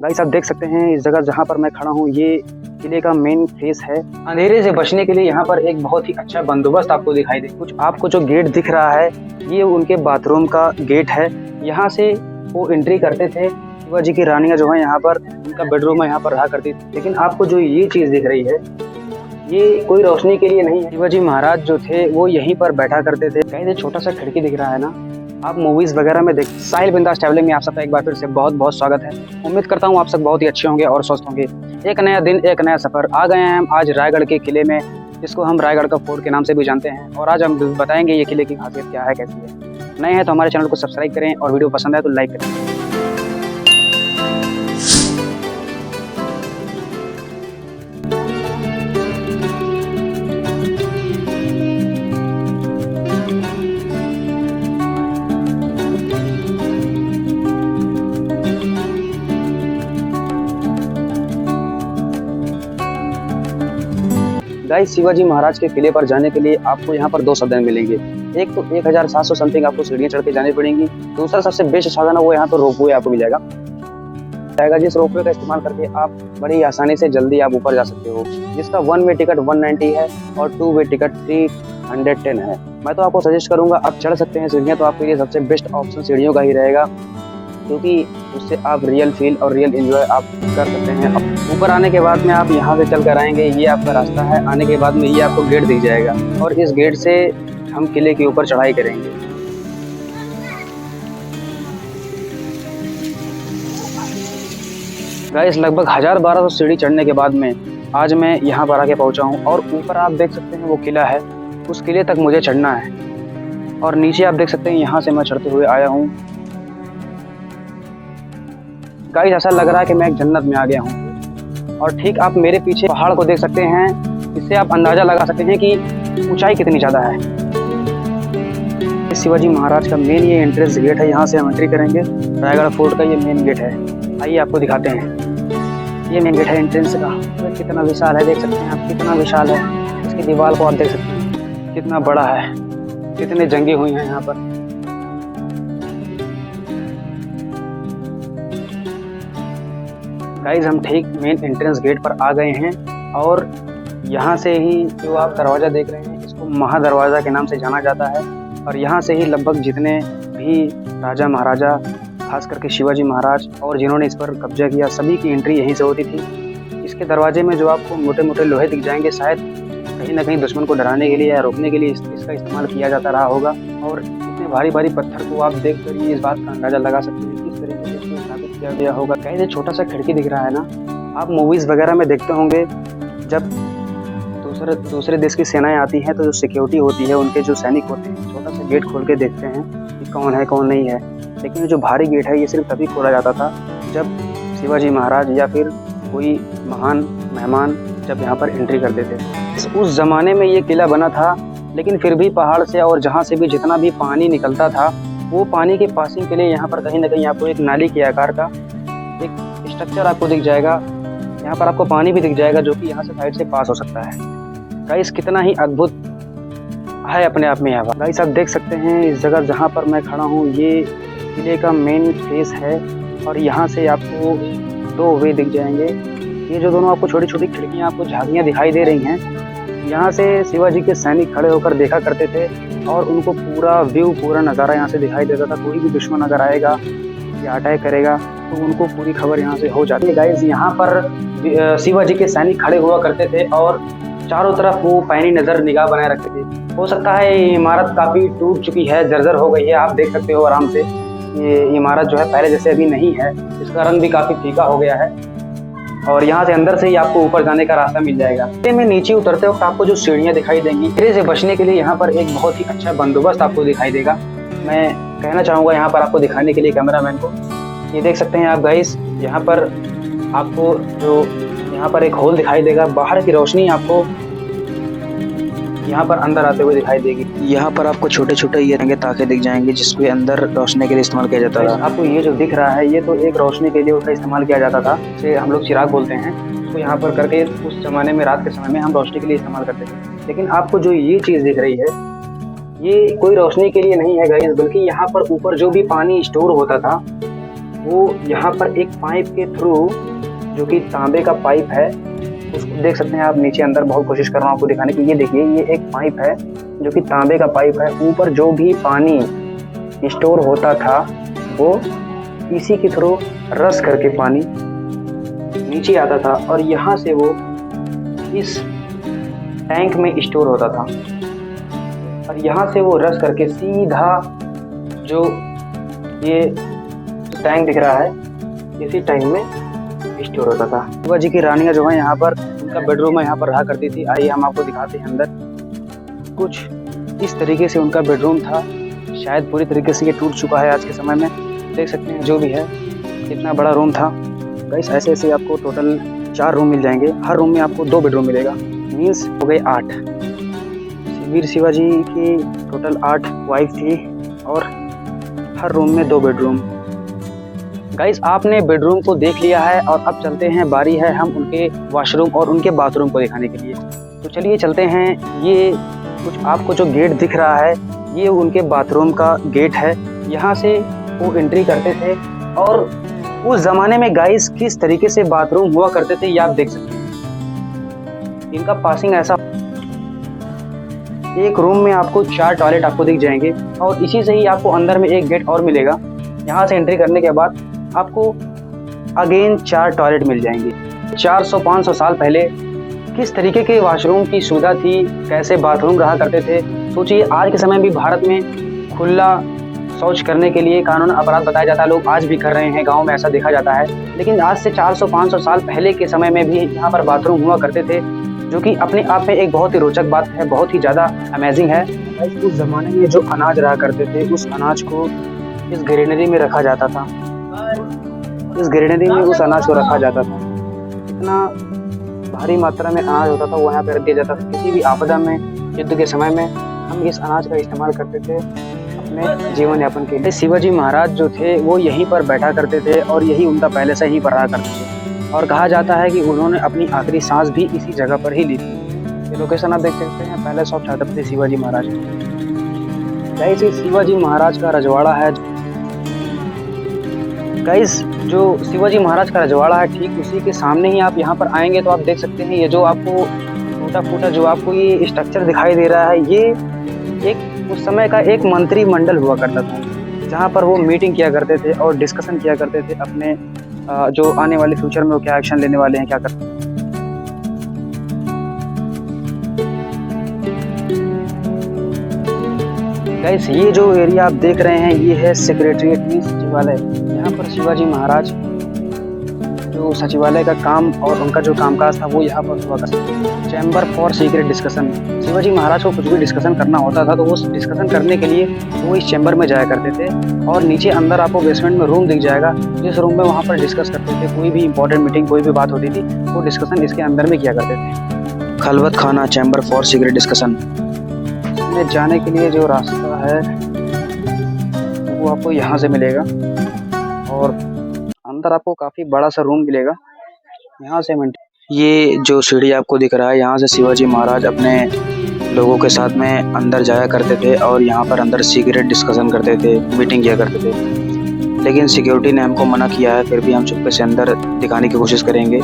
Guys आप देख सकते हैं इस जगह जहाँ पर मैं खड़ा हूँ ये किले का मेन फेस है। अंधेरे से बचने के लिए यहाँ पर एक बहुत ही अच्छा बंदोबस्त आपको दिखाई दे। कुछ आपको जो गेट दिख रहा है ये उनके बाथरूम का गेट है। यहाँ से वो एंट्री करते थे। शिवाजी की रानियां जो है यहाँ पर उनका बेडरूम है यहाँ पर रहा करती थी। लेकिन आपको जो ये चीज दिख रही है ये कोई रोशनी के लिए नहीं है। शिवाजी महाराज जो थे वो यहीं पर बैठा करते थे। कहीं से छोटा सा खिड़की दिख रहा है ना, आप मूवीज वगैरह में देख। साहिल बिंदास ट्रैवलिंग में आप सबका एक बार फिर से बहुत बहुत स्वागत है। उम्मीद करता हूँ आप सब बहुत ही अच्छे होंगे और स्वस्थ होंगे। एक नया दिन एक नया सफर आ गए हैं हम आज रायगढ़ के किले में, जिसको हम रायगढ़ का फोर्ट के नाम से भी जानते हैं। और आज हम बताएंगे ये किले की खासियत क्या है, कैसी है। नए हैं तो हमारे चैनल को सब्सक्राइब करें और वीडियो पसंद आए तो लाइक करें। गाइस शिवाजी महाराज के किले पर जाने के लिए आपको यहाँ पर दो साधन मिलेंगे। एक तो 1700 समथिंग आपको सीढ़ियाँ चढ़ के जानी पड़ेंगी। दूसरा सबसे बेस्ट साधन है वो यहाँ पर रोपवे आपको मिल जाएगा। जिस रोपवे का इस्तेमाल करके आप बड़ी आसानी से जल्दी आप ऊपर जा सकते हो, जिसका 1 वे टिकट 190 है और 2 वे टिकट 310 है। मैं तो आपको सजेस्ट करूंगा आप चढ़ सकते हैं सीढ़ियाँ, तो आपके लिए सबसे बेस्ट ऑप्शन सीढ़ियों का ही रहेगा, क्योंकि उससे आप रियल फील और रियल एंजॉय आप कर सकते हैं। अब ऊपर आने के बाद में आप यहाँ से चल कर आएंगे, ये आपका रास्ता है। आने के बाद में ये आपको गेट दिख जाएगा और इस गेट से हम किले के ऊपर चढ़ाई करेंगे। गाइस लगभग 1200 सीढ़ी चढ़ने के बाद में आज मैं यहाँ पर आके पहुँचा हूँ और ऊपर आप देख सकते हैं वो किला है। उस किले तक मुझे चढ़ना है और नीचे आप देख सकते हैं यहाँ से मैं चढ़ते हुए आया हूँ। गाइस ऐसा लग रहा है कि मैं एक जन्नत में आ गया हूँ। और ठीक आप मेरे पीछे पहाड़ को देख सकते हैं, इससे आप अंदाजा लगा सकते हैं कि ऊंचाई कितनी ज़्यादा है। शिवाजी महाराज का मेन ये एंट्रेंस गेट है, यहाँ से हम एंट्री करेंगे। रायगढ़ फोर्ट का ये मेन गेट है। आइए आपको दिखाते हैं। ये मेन गेट है एंट्रेंस का। तो कितना विशाल है, देख सकते हैं आप कितना विशाल है। इसकी दीवार को आप देख सकते हैं कितना बड़ा है, कितने जंगे हुई हैं यहाँ पर। गाइज हम ठीक मेन एंट्रेंस गेट पर आ गए हैं और यहाँ से ही जो आप दरवाज़ा देख रहे हैं इसको महादरवाज़ा के नाम से जाना जाता है। और यहाँ से ही लगभग जितने भी राजा महाराजा, खास करके शिवाजी महाराज और जिन्होंने इस पर कब्जा किया, सभी की एंट्री यहीं से होती थी। इसके दरवाजे में जो आपको मोटे मोटे लोहे दिख जाएंगे, शायद कहीं ना कहीं दुश्मन को डराने के लिए या रोकने के लिए इसका इस्तेमाल किया जाता रहा होगा। और इतने भारी भारी पत्थर को आप देख कर ही इस बात का अंदाज़ा लगा सकते हैं किस तरीके से इसको स्थापित किया गया होगा। कहीं से छोटा सा खिड़की दिख रहा है ना, आप मूवीज़ वगैरह में देखते होंगे जब दूसरे देश की सेनाएं आती हैं तो जो सिक्योरिटी होती है, उनके जो सैनिक होते हैं छोटा सा गेट खोल के देखते हैं कि कौन है कौन नहीं है। लेकिन जो भारी गेट है ये सिर्फ तभी खोला जाता था जब शिवाजी महाराज या फिर कोई महान मेहमान जब यहाँ पर एंट्री करते थे। उस ज़माने में ये किला बना था, लेकिन फिर भी पहाड़ से और जहाँ से भी जितना भी पानी निकलता था वो पानी के पासिंग के लिए यहाँ पर कहीं ना कहीं आपको एक नाली के आकार का एक स्ट्रक्चर आपको दिख जाएगा। यहाँ पर आपको पानी भी दिख जाएगा जो कि यहाँ से साइड से पास हो सकता है। गाइस कितना ही अद्भुत है अपने आप में। यहाँ गाइस आप देख सकते हैं इस जगह जहाँ पर मैं खड़ा हूँ ये किले का मेन फेस है और यहाँ से आपको 2 वे दिख जाएंगे। ये जो दोनों आपको छोटी छोटी खिड़कियाँ, आपको झांकियाँ दिखाई दे रही हैं, यहाँ से शिवाजी के सैनिक खड़े होकर देखा करते थे और उनको पूरा व्यू, पूरा नज़ारा यहाँ से दिखाई देता था। कोई भी दुश्मन अगर आएगा या अटैक करेगा तो उनको पूरी खबर यहाँ से हो जाती है। गाइस यहाँ पर शिवाजी के सैनिक खड़े हुआ करते थे और चारों तरफ वो पैनी नज़र निगाह बनाए रखते थे। हो सकता है ये इमारत काफ़ी टूट चुकी है, जर्जर हो गई है। आप देख सकते हो आराम से ये इमारत जो है पहले जैसे अभी नहीं है, इसका रंग भी काफ़ी फीका हो गया है। और यहाँ से अंदर से ही आपको ऊपर जाने का रास्ता मिल जाएगा। में नीचे उतरते वक्त आपको जो सीढ़ियाँ दिखाई देंगी, अंधेरे से बचने के लिए यहाँ पर एक बहुत ही अच्छा बंदोबस्त आपको दिखाई देगा। मैं कहना चाहूँगा यहाँ पर आपको दिखाने के लिए कैमरामैन को, ये देख सकते हैं आप गाइस, यहाँ पर आपको जो यहाँ पर एक होल दिखाई देगा। बाहर की रोशनी आपको यहाँ पर अंदर आते हुए दिखाई देगी। यहाँ पर आपको छोटे छोटे ये रंगे ताके दिख जाएंगे जिसको अंदर रोशनी के लिए इस्तेमाल किया जाता है। आपको ये जो दिख रहा है ये तो एक रोशनी के लिए उसका इस्तेमाल किया जाता था, जिसे हम लोग चिराग बोलते हैं। तो यहाँ पर करके उस जमाने में रात के समय में हम रोशनी के लिए इस्तेमाल करते थे। लेकिन आपको जो ये चीज़ दिख रही है ये कोई रोशनी के लिए नहीं है गाइस, बल्कि यहाँ पर ऊपर जो भी पानी स्टोर होता था वो यहाँ पर एक पाइप के थ्रू, जो कि तांबे का पाइप है, उसको देख सकते हैं आप नीचे अंदर। बहुत कोशिश कर रहा हूँ आपको दिखाने की। ये देखिए, ये एक पाइप है जो कि तांबे का पाइप है। ऊपर जो भी पानी स्टोर होता था वो इसी के थ्रू रस करके पानी नीचे आता था और यहाँ से वो इस टैंक में स्टोर होता था और यहाँ से वो रस करके सीधा जो ये टैंक दिख रहा है इसी टैंक में स्टोर होता था। शिवाजी की रानियाँ जो है यहाँ पर, उनका बेडरूम है, यहाँ पर रहा करती थी। आइए हम आपको दिखाते हैं अंदर। कुछ इस तरीके से उनका बेडरूम था। शायद पूरी तरीके से ये टूट चुका है आज के समय में। देख सकते हैं जो भी है, कितना बड़ा रूम था। गाइस ऐसे ऐसे आपको टोटल 4 रूम मिल जाएंगे। हर रूम में आपको 2 बेडरूम मिलेगा, मीन्स हो गए 8। वीर शिवाजी की टोटल 8 वाइफ थी और हर रूम में 2 बेडरूम। गाइस आपने बेडरूम को देख लिया है और अब चलते हैं, बारी है हम उनके वॉशरूम और उनके बाथरूम को दिखाने के लिए। तो चलिए चलते हैं। ये कुछ आपको जो गेट दिख रहा है ये उनके बाथरूम का गेट है। यहाँ से वो एंट्री करते थे और उस ज़माने में गाइस किस तरीके से बाथरूम हुआ करते थे ये आप देख सकते हैं। इनका पासिंग ऐसा, एक रूम में आपको 4 टॉयलेट आपको दिख जाएंगे और इसी से ही आपको अंदर में एक गेट और मिलेगा। यहाँ से एंट्री करने के बाद आपको अगेन 4 टॉयलेट मिल जाएंगे। 400-500 साल पहले किस तरीके के वॉशरूम की सुविधा थी, कैसे बाथरूम रहा करते थे, सोचिए। आज के समय भी भारत में खुला शौच करने के लिए कानून अपराध बताया जाता है। लोग आज भी कर रहे हैं, गांव में ऐसा देखा जाता है। लेकिन आज से 400-500 साल पहले के समय में भी यहाँ पर बाथरूम हुआ करते थे, जो कि अपने आप में एक बहुत ही रोचक बात है, बहुत ही ज़्यादा अमेजिंग है। उस ज़माने में जो अनाज रहा करते थे, उस अनाज को इस ग्रेनरी में रखा जाता था। इस ग्रेनरी में उस अनाज को रखा जाता था। इतना भारी मात्रा में अनाज होता था, वो यहाँ पे रख दिया जाता था। किसी भी आपदा में, युद्ध के समय में हम इस अनाज का इस्तेमाल करते थे अपने जीवन यापन के लिए। शिवाजी महाराज जो थे वो यहीं पर बैठा करते थे और यही उनका पहले से ही रहा करते थे और कहा जाता है कि उन्होंने अपनी आखिरी सांस भी इसी जगह पर ही ली थी। ये लोकेशन आप देख सकते हैं, palace of Chhatrapati Shivaji Maharaj. Guys Shivaji Maharaj का रजवाड़ा है। गाइस जो शिवाजी महाराज का रजवाड़ा है, ठीक उसी के सामने ही आप यहाँ पर आएंगे तो आप देख सकते हैं ये जो आपको टूटा फूटा जो आपको ये स्ट्रक्चर दिखाई दे रहा है, ये एक उस समय का एक मंत्रिमंडल हुआ करता था, जहाँ पर वो मीटिंग किया करते थे और डिस्कशन किया करते थे अपने जो आने वाले फ्यूचर में वो क्या एक्शन लेने वाले हैं, क्या करते हैं। गाइस ये जो एरिया आप देख रहे हैं ये है सेक्रेटरीट मींस सचिवालय। यहाँ पर शिवाजी महाराज जो सचिवालय का काम और उनका जो कामकाज था वो यहाँ पर हुआ करता था। Chamber for secret discussion. Shivaji Maharaj को कुछ भी डिस्कशन करना होता था तो वो डिस्कशन करने के लिए वो इस चैम्बर में जाया करते थे और नीचे अंदर आपको बेसमेंट में रूम दिख जाएगा, जिस रूम में वहाँ पर डिस्कस करते थे। कोई भी इंपॉर्टेंट मीटिंग, कोई भी बात होती थी वो डिस्कशन इसके अंदर में किया करते थे। खलवत खाना, चैम्बर फॉर सीक्रेट डिस्कशन में जाने के लिए जो रास्ता है वो आपको यहाँ से मिलेगा और अंदर आपको काफ़ी बड़ा सा रूम मिलेगा। यहाँ से ये जो सीढ़ी आपको दिख रहा है, यहाँ से शिवाजी महाराज अपने लोगों के साथ में अंदर जाया करते थे और यहाँ पर अंदर सीक्रेट डिस्कशन करते थे, मीटिंग किया करते थे। लेकिन सिक्योरिटी ने हमको मना किया है, फिर भी हम चुपके से अंदर दिखाने की कोशिश करेंगे।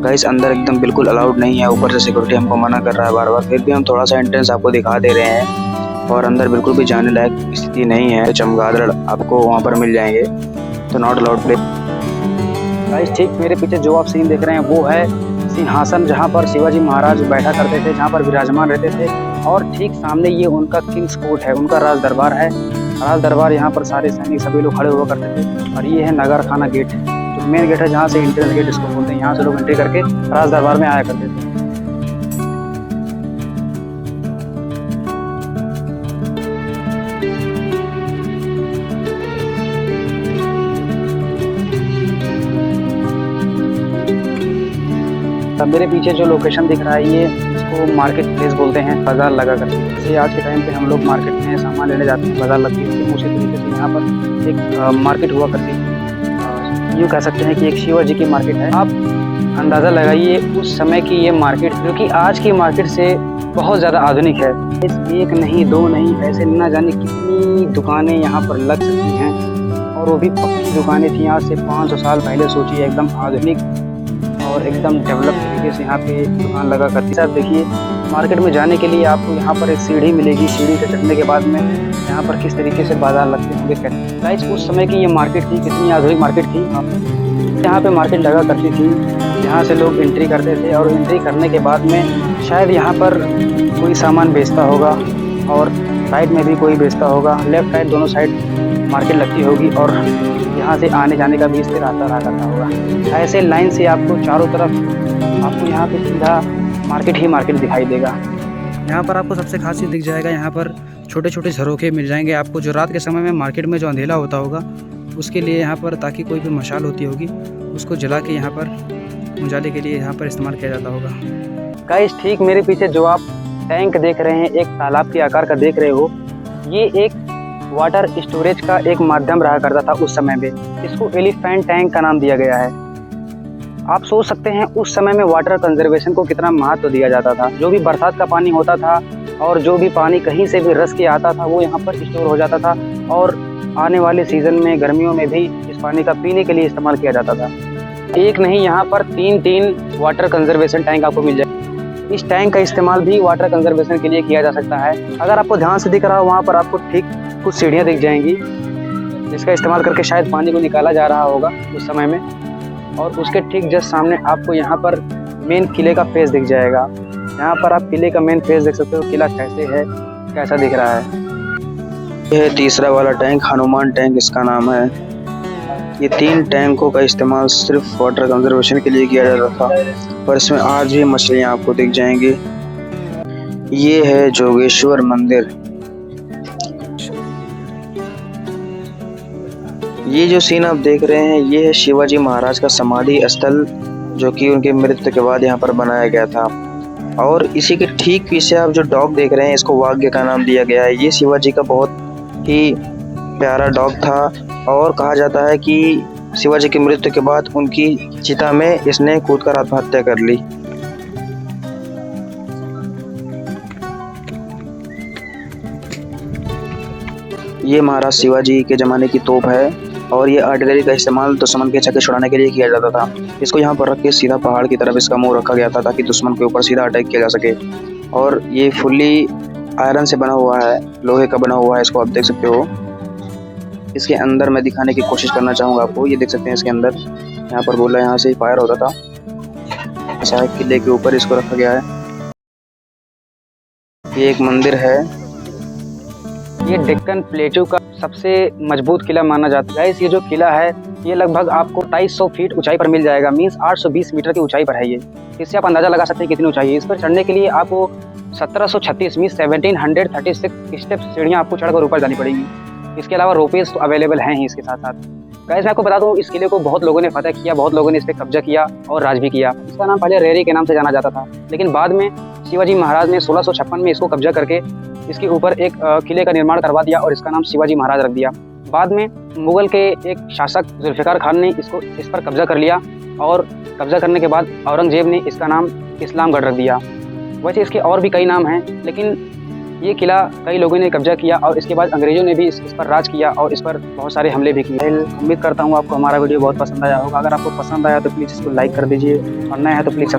गाइस अंदर एकदम बिल्कुल अलाउड नहीं है, ऊपर से सिक्योरिटी हमको मना कर रहा है बार बार, फिर भी हम थोड़ा सा एंट्रेंस आपको दिखा दे रहे हैं और अंदर बिल्कुल भी जाने लायक स्थिति नहीं है। चमगादड़ आपको वहाँ पर मिल जाएंगे, तो नॉट अलाउड प्लेस। गाइस ठीक मेरे पीछे जो आप सीन देख रहे हैं वो है सिंहासन, जहाँ पर शिवाजी महाराज बैठा करते थे, जहाँ पर विराजमान रहते थे। और ठीक सामने ये उनका किंग्स कोर्ट है, उनका राज दरबार है। राज दरबार यहाँ पर सारे सैनिक सभी लोग खड़े हुआ करते थे। और ये है नगर खाना गेट, जो मेन गेट है, जहाँ से एंट्रेंस गेट इसको बोलते हैं। यहाँ से लोग एंट्री करके राज दरबार में आया करते थे। तब मेरे पीछे जो लोकेशन दिख रहा है ये इसको मार्केट प्लेस बोलते हैं, बाजार लगा करके। जैसे आज के टाइम पे हम लोग मार्केट में सामान लेने जाते हैं, बाजार लगती है, उसी तरीके से यहाँ पर एक मार्केट हुआ करती है। यूँ कह सकते हैं कि एक शिवाजी की मार्केट है। आप अंदाज़ा लगाइए उस समय की ये मार्केट, जो कि आज की मार्केट से बहुत ज़्यादा आधुनिक है। एक नहीं, दो नहीं, ऐसे न जाने कितनी दुकानें यहाँ पर लग सकती हैं। और और वो भी पक्की दुकानें थी। आज से 500 साल पहले सोचिए, एकदम आधुनिक और एकदम डेवलप तरीके से यहाँ पे दुकान लगा करती है। देखिए मार्केट में जाने के लिए आपको यहाँ पर एक सीढ़ी मिलेगी। सीढ़ी से चढ़ने के बाद में यहाँ पर किस तरीके से बाजार लगते होंगे। गाइस उस समय की ये मार्केट थी, कितनी आधुनिक मार्केट थी। यहाँ पे मार्केट लगा करती थी, यहाँ से लोग एंट्री करते थे और एंट्री करने के बाद में शायद यहाँ पर कोई सामान बेचता होगा और राइट में भी कोई बेचता होगा। लेफ्ट राइट दोनों साइड मार्केट लगती होगी और यहाँ से आने जाने का भी इससे रास्ता रहा करता होगा। ऐसे लाइन से आपको चारों तरफ आपको यहाँ पे सीधा मार्केट ही मार्केट दिखाई देगा। यहाँ पर आपको सबसे खास चीज़ दिख जाएगा, यहाँ पर छोटे छोटे झरोखे मिल जाएंगे आपको, जो रात के समय में मार्केट में जो अंधेला होता होगा उसके लिए यहाँ पर, ताकि कोई भी मशाल होती होगी उसको जला के यहाँ पर उजाले के लिए यहाँ पर इस्तेमाल किया जाता होगा। गाइस ठीक मेरे पीछे जो आप टैंक देख रहे हैं, एक तालाब के आकार का देख रहे हो, ये एक वाटर स्टोरेज का एक माध्यम रहा करता था उस समय में। इसको एलिफेंट टैंक का नाम दिया गया है। आप सोच सकते हैं उस समय में वाटर कंजर्वेशन को कितना महत्व दिया जाता था। जो भी बरसात का पानी होता था और जो भी पानी कहीं से भी रस के आता था वो यहाँ पर स्टोर हो जाता था और आने वाले सीज़न में गर्मियों में भी इस पानी का पीने के लिए इस्तेमाल किया जाता था। एक नहीं, यहाँ पर तीन वाटर कंजर्वेशन टैंक आपको मिल जाए। इस टैंक का इस्तेमाल भी वाटर कंजर्वेशन के लिए किया जा सकता है। अगर आपको ध्यान से दिख रहा हो वहाँ पर आपको ठीक कुछ सीढ़ियाँ दिख जाएंगी, जिसका इस्तेमाल करके शायद पानी को निकाला जा रहा होगा उस समय में। और उसके ठीक जस्ट सामने आपको यहाँ पर मेन किले का फेस दिख जाएगा। यहाँ पर आप किले का मेन फेस देख सकते हो, किला कैसे है, कैसा दिख रहा है। यह तीसरा वाला टैंक हनुमान टैंक इसका नाम है। ये 3 टैंकों का इस्तेमाल सिर्फ वाटर कंजर्वेशन के लिए किया जाता था, पर इसमें आज भी मछलियाँ आपको दिख जाएंगी। ये है जोगेश्वर मंदिर। ये जो सीन आप देख रहे हैं ये है शिवाजी महाराज का समाधि स्थल, जो कि उनके मृत्यु के बाद यहाँ पर बनाया गया था। और इसी के ठीक पीछे आप जो डॉग देख रहे हैं इसको वाग्य का नाम दिया गया है। ये शिवाजी का बहुत ही प्यारा डॉग था और कहा जाता है कि शिवाजी की मृत्यु के बाद उनकी चिता में इसने कूदकर आत्महत्या कर ली। ये महाराज शिवाजी के ज़माने की तोप है और ये आर्टिलरी का इस्तेमाल दुश्मन के छक्के छुड़ाने के लिए किया जाता था। इसको यहाँ पर रख के सीधा पहाड़ की तरफ इसका मुंह रखा गया था ताकि दुश्मन के ऊपर सीधा अटैक किया जा सके। और ये फुल्ली आयरन से बना हुआ है, लोहे का बना हुआ है, इसको आप देख सकते हो। इसके अंदर मैं दिखाने की कोशिश करना चाहूँगा आपको। ये देख सकते हैं इसके अंदर, यहाँ पर बोला यहाँ से फायर होता था। ऐसा किले के ऊपर इसको रखा गया है। ये एक मंदिर है। ये डेक्कन प्लेटू का सबसे मजबूत किला माना जाता है। ये जो किला है ये लगभग आपको 250 फीट ऊंचाई पर मिल जाएगा, मीन्स 820 मीटर की ऊंचाई पर है ये। इससे आप अंदाज़ा लगा सकते हैं कितनी ऊंचाई है। इस पर चढ़ने के लिए आपको 1736 मीन्स 1736 स्टेप सीढ़ियाँ आपको चढ़कर ऊपर जानी पड़ेगी। इसके अलावा रोपेज तो अवेलेबल हैं ही इसके साथ साथ। गाइस मैं आपको बता दूं, इस किले को बहुत लोगों ने फतह किया, बहुत लोगों ने इस पर कब्जा किया और राज भी किया। इसका नाम पहले रेरी के नाम से जाना जाता था, लेकिन बाद में शिवाजी महाराज ने 1656 में इसको कब्जा करके इसके ऊपर एक किले का निर्माण करवा दिया और इसका नाम शिवाजी महाराज रख दिया। बाद में मुगल के एक शासक जुल्फ़िकार खान ने इस पर कब्जा कर लिया और कब्जा करने के बाद औरंगजेब ने इसका नाम इस्लामगढ़ रख दिया। वैसे इसके और भी कई नाम हैं, लेकिन ये किला कई लोगों ने कब्जा किया और इसके बाद अंग्रेज़ों ने भी इस पर राज किया और इस पर बहुत सारे हमले भी किए। उम्मीद करता हूँ आपको हमारा वीडियो बहुत पसंद आया होगा। अगर आपको पसंद आया तो प्लीज़ इसको लाइक कर दीजिए और नया है तो प्लीज़